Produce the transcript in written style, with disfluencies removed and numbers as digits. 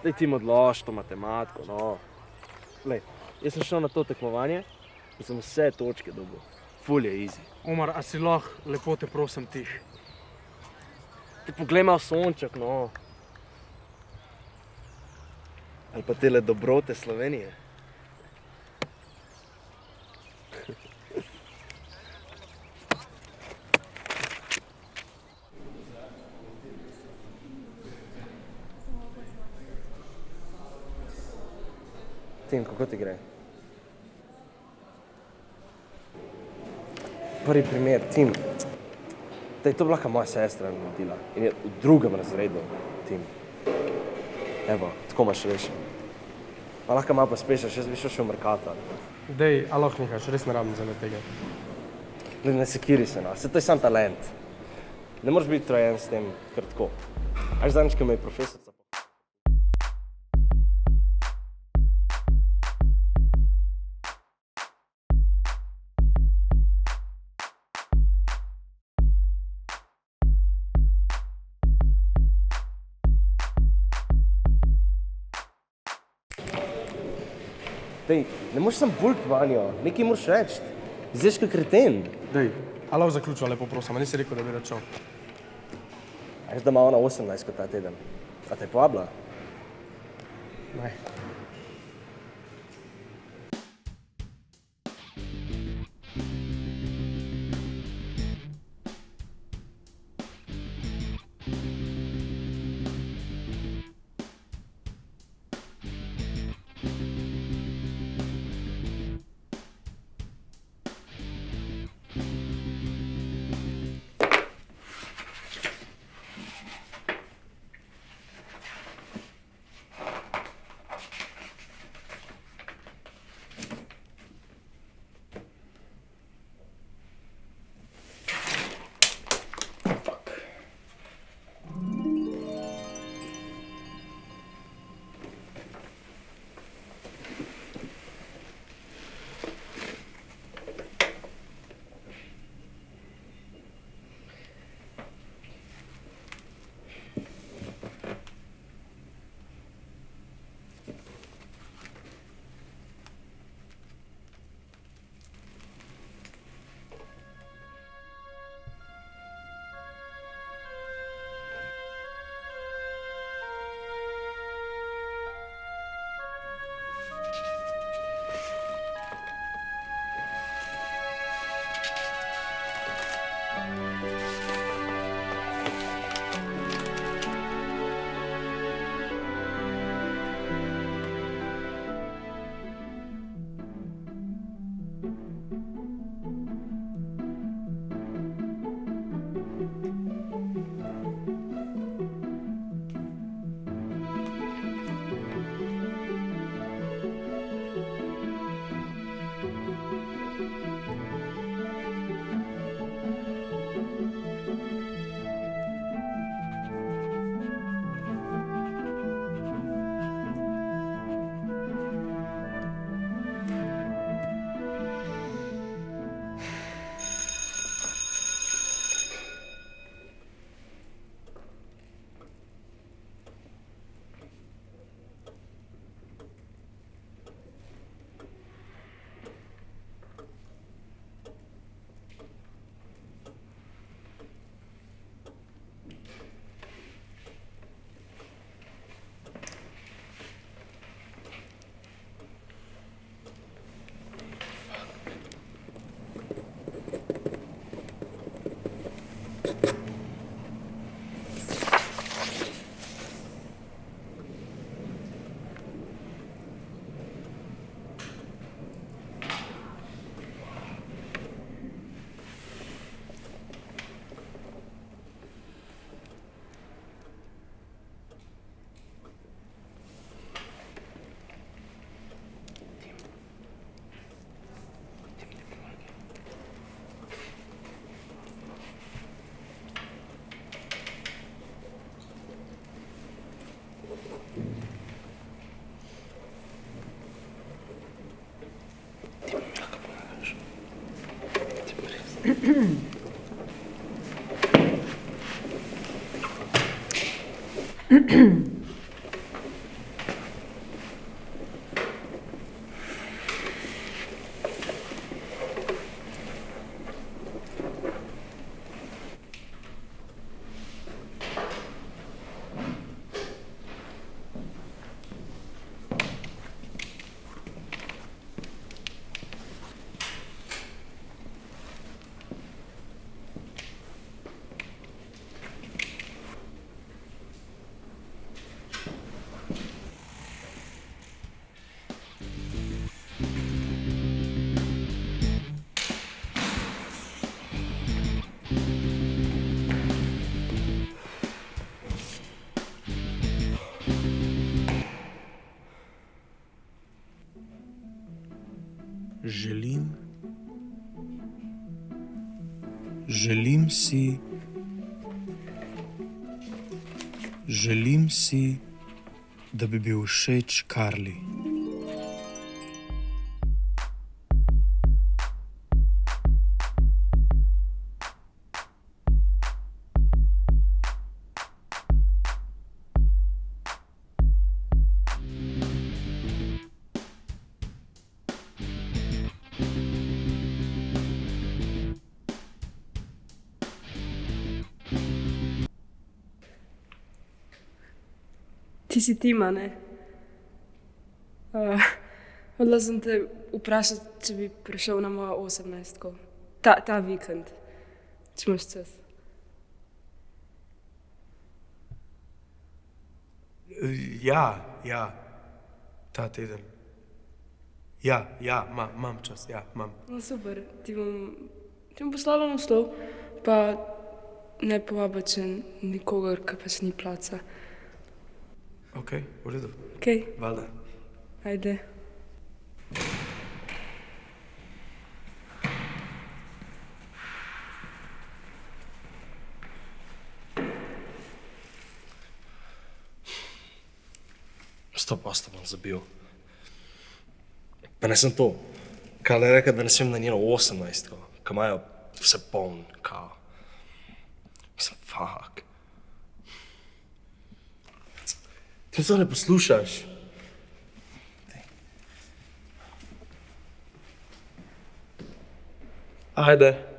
Daj tim odloži to matematiko, no. Glej, jaz sem šel na to tekmovanje in sem vse točke dobil. Ful je easy. Omar, a si lahko, lepo te prosim, tih? Ti poglej malo sonček, no. Ali pa tele dobrote Slovenije. Tim, kako ti gre? Prvi primer, Tim, da je to bila moja sestra naredila in je v drugem razredu, Tim. Evo, tako imaš rešen. Pa lahko malo pospešaš, jaz bi šel še v Mercator. Dej, a lahko nehaš, res ne rabim zelo tega. Ne sekiri se, no, se to je sam talent. Ne moreš biti trojen s tem kar tako. Až zadnjič, ko me je profesorica Dej, ne moreš sam bult vanjo, nekaj moraš reči. Izgleš kot kreten. Dej, a lahko zaključil, lepo prosim, a nisi rekel, da bi rad šel. A veš, da ima ona 18 kot ta teden. A te je povabila? Ne. Želim si, da bi bil všeč Karli. Ti si Tima, ne? Hodila sem te vprašati, če bi prišel na mojo 18-ko. Ta vikend, če imaš čas. Ja, ta teden. Ja, imam čas, imam. No super, ti bom poslala na stol, pa ne povabila, če nikogar, ki pač ni placa. Ok, v redu. Ok, Valjda. ajde. Sto posto bom zabil. Pa ne sem to. Kaj le rekel, da ne smem na njeno 18-ko, ko imajo vse poln, kao. Mislim, fuck. Ti to ne poslušaš. Ajde.